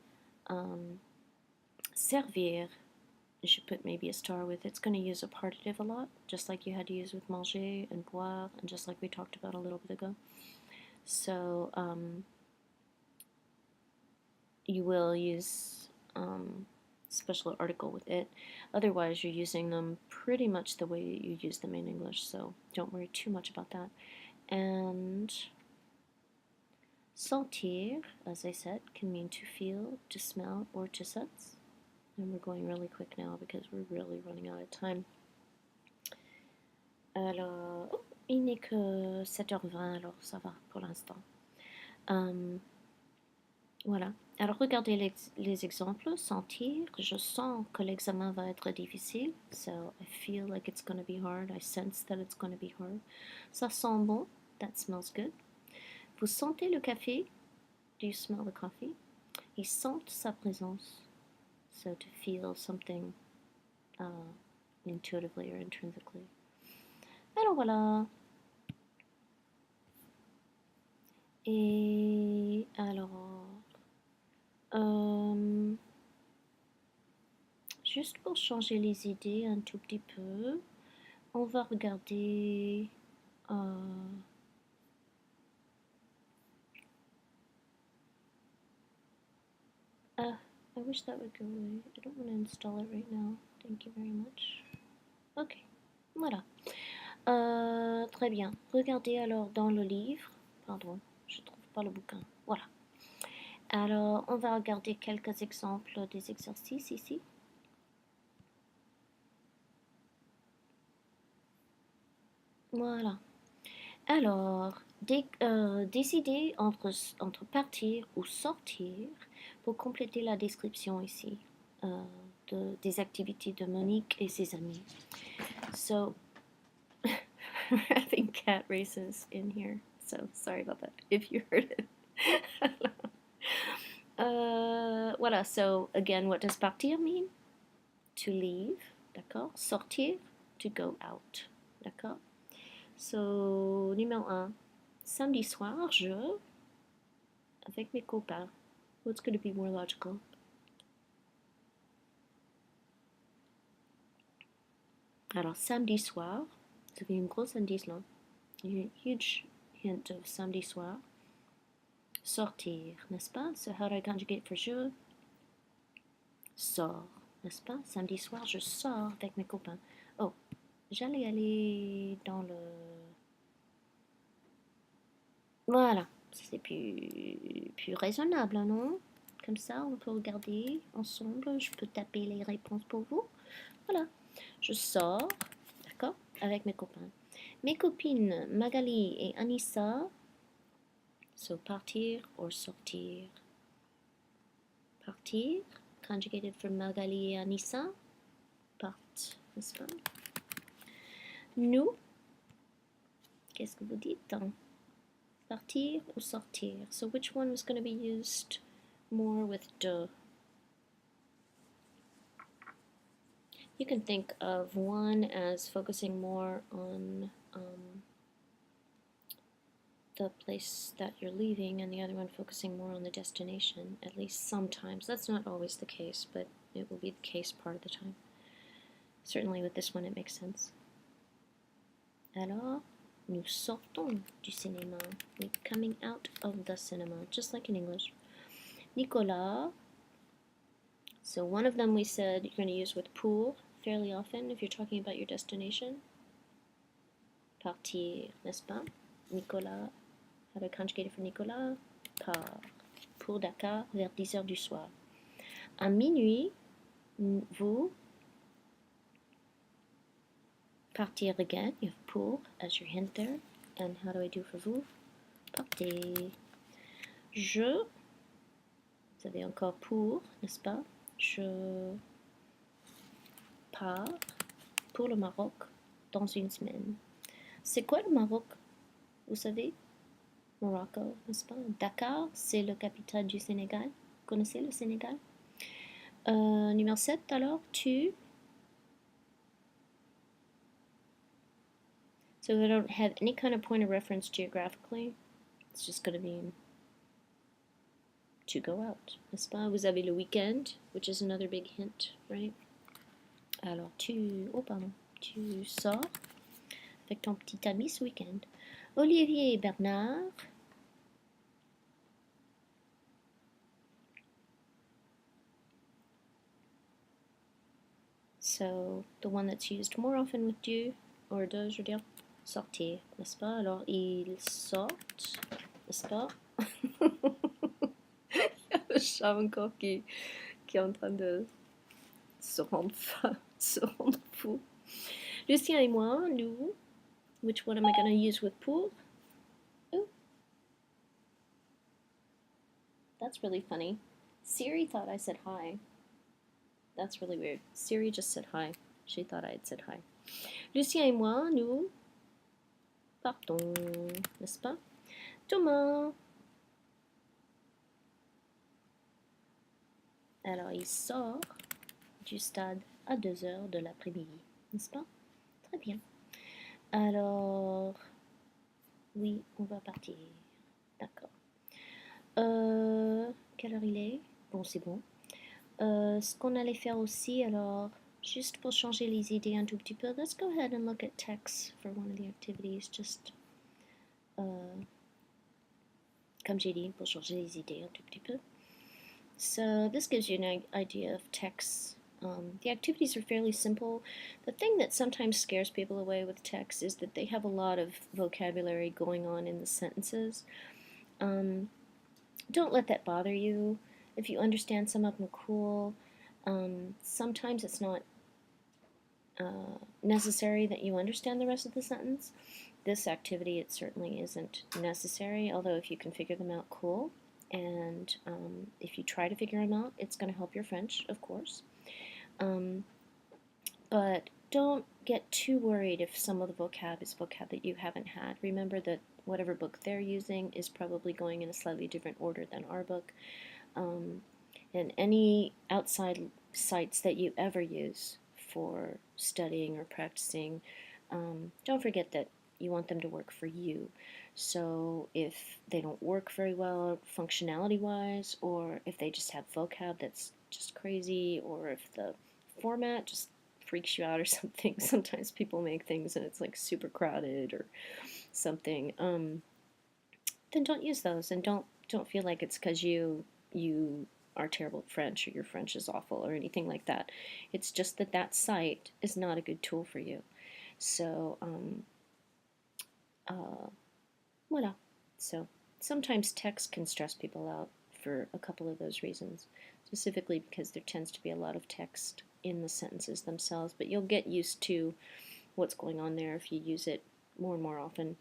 servir. You should put maybe a star with it. It's going to use a partitive a lot, just like you had to use with manger and boire, and just like we talked about a little bit ago. So you will use special article with it. Otherwise, you're using them pretty much the way you use them in English, so don't worry too much about that. And sentir, as I said, can mean to feel, to smell, or to sense. And we're going really quick now because we're really running out of time. Alors, oh, il n'est que 7h20, alors ça va pour l'instant. Voilà. Alors, regardez les exemples. Sentir, je sens que l'examen va être difficile. So, I feel like it's going to be hard. I sense that it's going to be hard. Ça sent bon. That smells good. Vous sentez le café? Do you smell the coffee? Ils sentent sa présence. So, to feel something intuitively or intrinsically. Alors, voilà. Et alors... juste pour changer les idées un tout petit peu, on va regarder I wish that would go away. I don't want to install it right now. Thank you very much. Ok, voilà. Très bien. Regardez alors dans le livre. Pardon, je ne trouve pas le bouquin. Voilà. Alors, on va regarder quelques exemples des exercices ici. Voilà. Alors, décider entre partir ou sortir pour compléter la description ici des activités de Monique et ses amis. So, we're having cat races in here, so sorry about that if you heard it. Voilà, so again, what does partir mean? To leave, d'accord? Sortir, to go out, d'accord? So, numéro 1. Samedi soir, je... avec mes copains. What's going to be more logical? Alors, samedi soir, ça fait une grosse indice là. A huge hint of samedi soir. Sortir, n'est-ce pas? So, how do I conjugate for je? Sors, n'est-ce pas? Samedi soir, je sors avec mes copains. Oh, j'allais aller dans le... Voilà, c'est plus raisonnable, non? Comme ça, on peut regarder ensemble. Je peux taper les réponses pour vous. Voilà, je sors, d'accord, avec mes copains. Mes copines Magali et Anissa, so partir ou sortir. Partir, conjugated from Magali et Anissa, partent, n'est-ce pas? Nous, qu'est-ce que vous dites? Partir ou sortir. So which one is going to be used more with de? You can think of one as focusing more on the place that you're leaving and the other one focusing more on the destination, at least sometimes. That's not always the case, but it will be the case part of the time. Certainly with this one it makes sense. Alors, Nous sortons du cinéma. We're coming out of the cinema, just like in English. Nicolas. So one of them we said you're going to use with pour fairly often if you're talking about your destination. Partir, n'est-ce pas? Nicolas. How do I conjugate it for Nicolas? Part. Pour Dakar vers 10 heures du soir. À minuit, vous partir again. You have pour as your hint there. And how do I do for vous? Partez. Je, vous avez encore pour, n'est-ce pas? Je pars pour le Maroc dans une semaine. C'est quoi le Maroc? Vous savez? Morocco, n'est-ce pas? Dakar, c'est la capitale du Sénégal. Vous connaissez le Sénégal? Numéro 7, alors, tu. So we don't have any kind of point of reference geographically. It's just going to mean to go out, n'est-ce pas? Vous avez le weekend, which is another big hint, right? Alors, tu sors avec ton petit ami ce week-end. Olivier et Bernard. So, the one that's used more often with du, or de, je veux dire, sortir, n'est-ce pas? Alors, ils sortent, n'est-ce pas? Il y a le chat encore qui est en train de se rendre fou. Lucien et moi, nous, which one am I going to use with pour? Oh, that's really funny. Siri thought I said hi. That's really weird. Siri just said hi. She thought I had said hi. Lucien et moi, nous partons, n'est-ce pas? Thomas. Alors, il sort du stade à 2 heures de l'après-midi, n'est-ce pas? Très bien. Alors, oui, on va partir. D'accord. Quelle heure il est? Bon, c'est bon. Ce qu'on allait faire aussi, alors, juste pour changer les idées un tout petit peu, let's go ahead and look at text for one of the activities, just comme j'ai dit, pour changer les idées un tout petit peu. So this gives you an idea of text. The activities are fairly simple. The thing that sometimes scares people away with text is that they have a lot of vocabulary going on in the sentences. Don't let that bother you. If you understand some of them, cool. Sometimes it's not necessary that you understand the rest of the sentence. This activity, it certainly isn't necessary, although if you can figure them out, cool. And if you try to figure them out, it's going to help your French, of course. But don't get too worried if some of the vocab is vocab that you haven't had. Remember that whatever book they're using is probably going in a slightly different order than our book. And any outside sites that you ever use for studying or practicing, don't forget that you want them to work for you. So if they don't work very well functionality-wise, or if they just have vocab that's just crazy, or if the format just freaks you out or something, sometimes people make things and it's like super crowded or something, then don't use those, and don't feel like it's because you are terrible at French or your French is awful or anything like that. It's just that that site is not a good tool for you. So, voila. So sometimes text can stress people out for a couple of those reasons, specifically because there tends to be a lot of text in the sentences themselves, but you'll get used to what's going on there if you use it more and more often.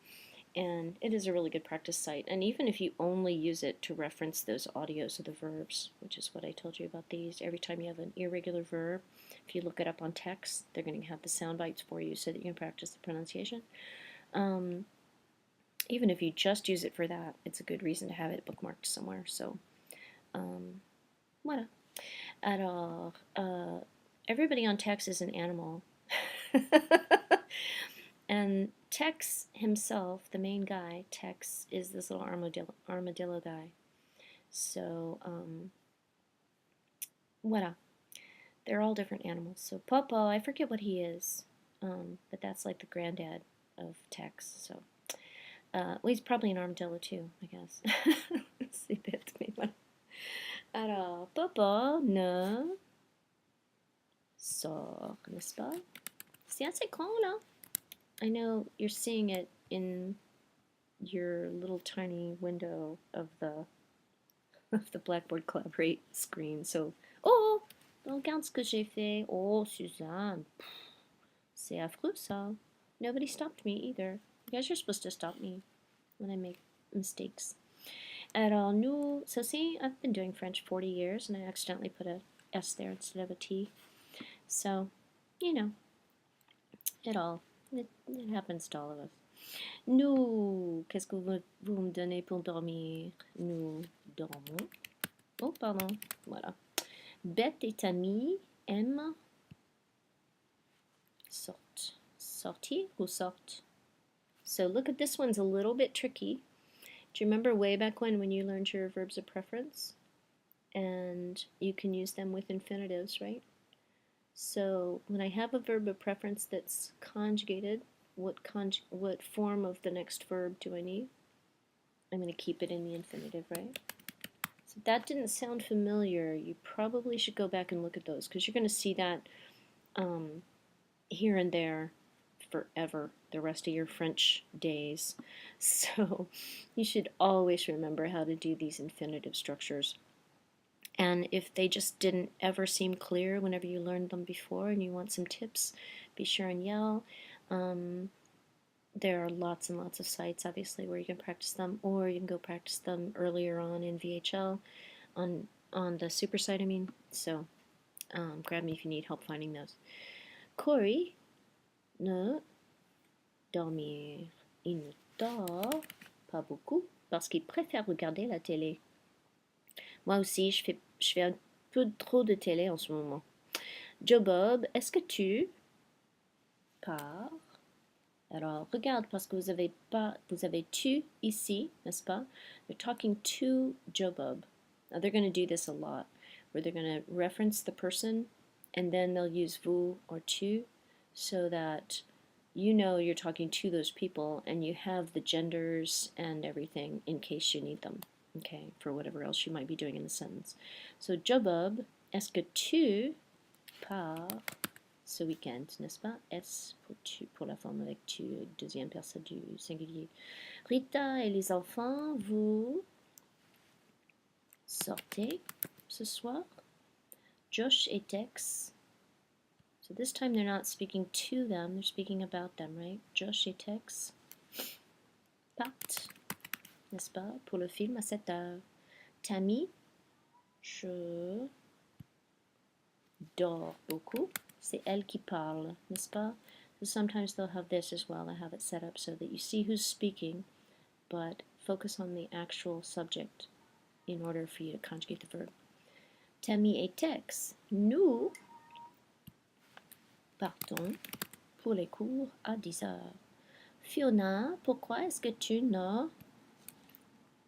And it is a really good practice site. And even if you only use it to reference those audios of the verbs, which is what I told you about these, every time you have an irregular verb, if you look it up on text, they're going to have the sound bites for you so that you can practice the pronunciation. Even if you just use it for that, it's a good reason to have it bookmarked somewhere. So, voilà. Alors, everybody on text is an animal. And Tex himself, the main guy, Tex, is this little armadillo guy. So, voilà. They're all different animals. So Popo, I forget what he is, but that's like the granddad. of text. So, well, he's probably an armadillo too, I guess. C'est bête, mais voilà. Alors, papa ne sort, n'est-ce pas? C'est assez grand là. I know you're seeing it in your little tiny window of the Blackboard Collaborate screen. So, oh, regarde ce que j'ai fait. Oh, Suzanne, c'est affreux ça. Nobody stopped me either. You guys are supposed to stop me when I make mistakes. Alors, nous, so see, I've been doing French 40 years and I accidentally put a S there instead of a T. So, you know, it happens to all of us. Nous, qu'est-ce que vous me donnez pour dormir? Nous dormons. Oh, pardon, voilà. Bête et Tammy aiment sortir ou sortent? So look at this one's a little bit tricky. Do you remember way back when you learned your verbs of preference? And you can use them with infinitives, right? So when I have a verb of preference that's conjugated, what form of the next verb do I need? I'm going to keep it in the infinitive, right? So if that didn't sound familiar, you probably should go back and look at those because you're going to see that here and there forever, the rest of your French days. So you should always remember how to do these infinitive structures. And if they just didn't ever seem clear whenever you learned them before and you want some tips, be sure and yell. There are lots and lots of sites, obviously, where you can practice them, or you can go practice them earlier on in VHL, on the super site, I mean. So grab me if you need help finding those. Corey ne dormir. Il ne dort pas beaucoup parce qu'il préfère regarder la télé. Moi aussi, je fais un peu trop de télé en ce moment. Joe Bob, est-ce que tu pars? Alors, regarde, parce que vous avez tu ici, n'est-ce pas? They're talking to Joe Bob. Now, they're going to do this a lot, where they're going to reference the person, and then they'll use vous or tu, so that you know you're talking to those people, and you have the genders and everything in case you need them, okay, for whatever else you might be doing in the sentence. So, Joe Bob, est-ce que tu pars ce week-end, n'est-ce pas? S pour tu, pour la forme avec tu, deuxième personne du singulier. Rita et les enfants, vous sortez ce soir? Josh et Tex. So this time they're not speaking to them, they're speaking about them, right? Josh et Tex partent, n'est-ce pas? Pour le film à 7h. Tammy, je dors beaucoup. C'est elle qui parle, n'est-ce pas? So sometimes they'll have this as well. I have it set up so that you see who's speaking, but focus on the actual subject in order for you to conjugate the verb. Tammy et Tex, nous partons pour les cours à 10h. Fiona, pourquoi est-ce que tu ne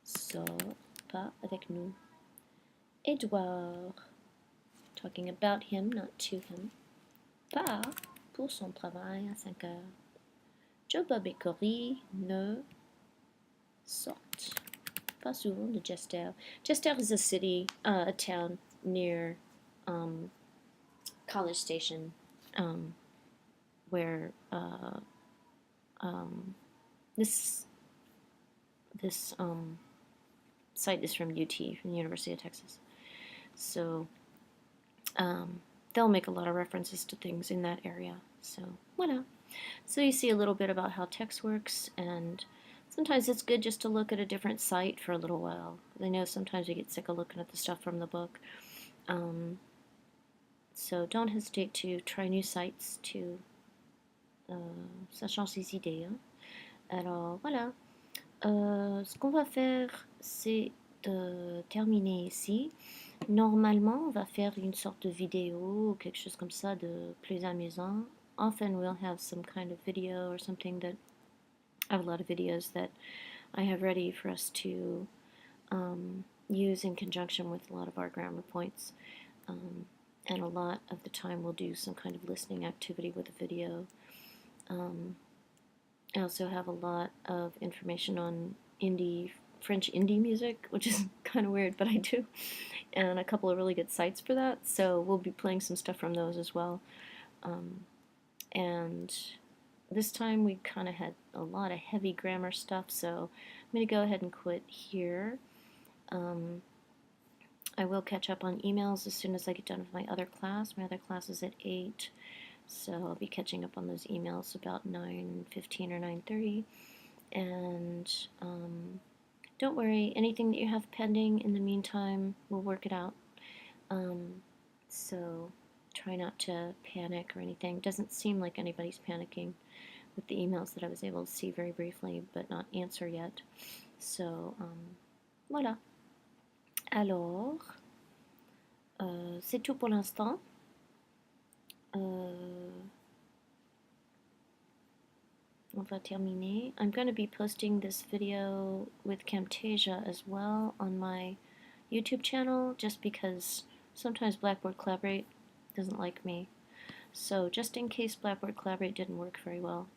sors pas avec nous? Edouard, talking about him, not to him, part pour son travail à 5h. Joe, Bob et Cory ne sortent pas souvent de Chester. Chester is a city, a town near College Station, where this site is from UT, from the University of Texas. So they'll make a lot of references to things in that area. So voilà. So you see a little bit about how text works, and sometimes it's good just to look at a different site for a little while. I know sometimes we get sick of looking at the stuff from the book. So don't hesitate to try new sites to ça change les idées. Hein. Alors voilà. Ce qu'on va faire, c'est de terminer ici. Normalement, on va faire une sorte de vidéo ou quelque chose comme ça de plus amusant. Often we'll have some kind of video or something that I have a lot of videos that I have ready for us to use in conjunction with a lot of our grammar points. And a lot of the time we'll do some kind of listening activity with a video. I also have a lot of information on French indie music, which is kind of weird, but I do, and a couple of really good sites for that. So we'll be playing some stuff from those as well. Um, and this time we kind of had a lot of heavy grammar stuff, so I'm going to go ahead and quit here. I will catch up on emails as soon as I get done with my other class. My other class is at 8, so I'll be catching up on those emails about 9:15 or 9:30. And don't worry, anything that you have pending in the meantime, we'll work it out. So try not to panic or anything. Doesn't seem like anybody's panicking with the emails that I was able to see very briefly but not answer yet. So voilà. Alors, c'est tout pour l'instant. On va terminer. I'm going to be posting this video with Camtasia as well on my YouTube channel, just because sometimes Blackboard Collaborate doesn't like me. So just in case Blackboard Collaborate didn't work very well,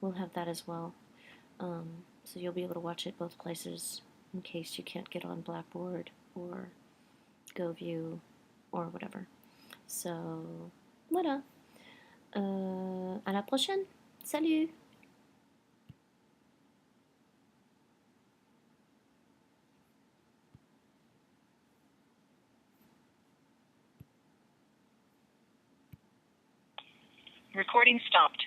we'll have that as well. So you'll be able to watch it both places in case you can't get on Blackboard or GoView or whatever. So voilà. À la prochaine. Salut! Recording stopped.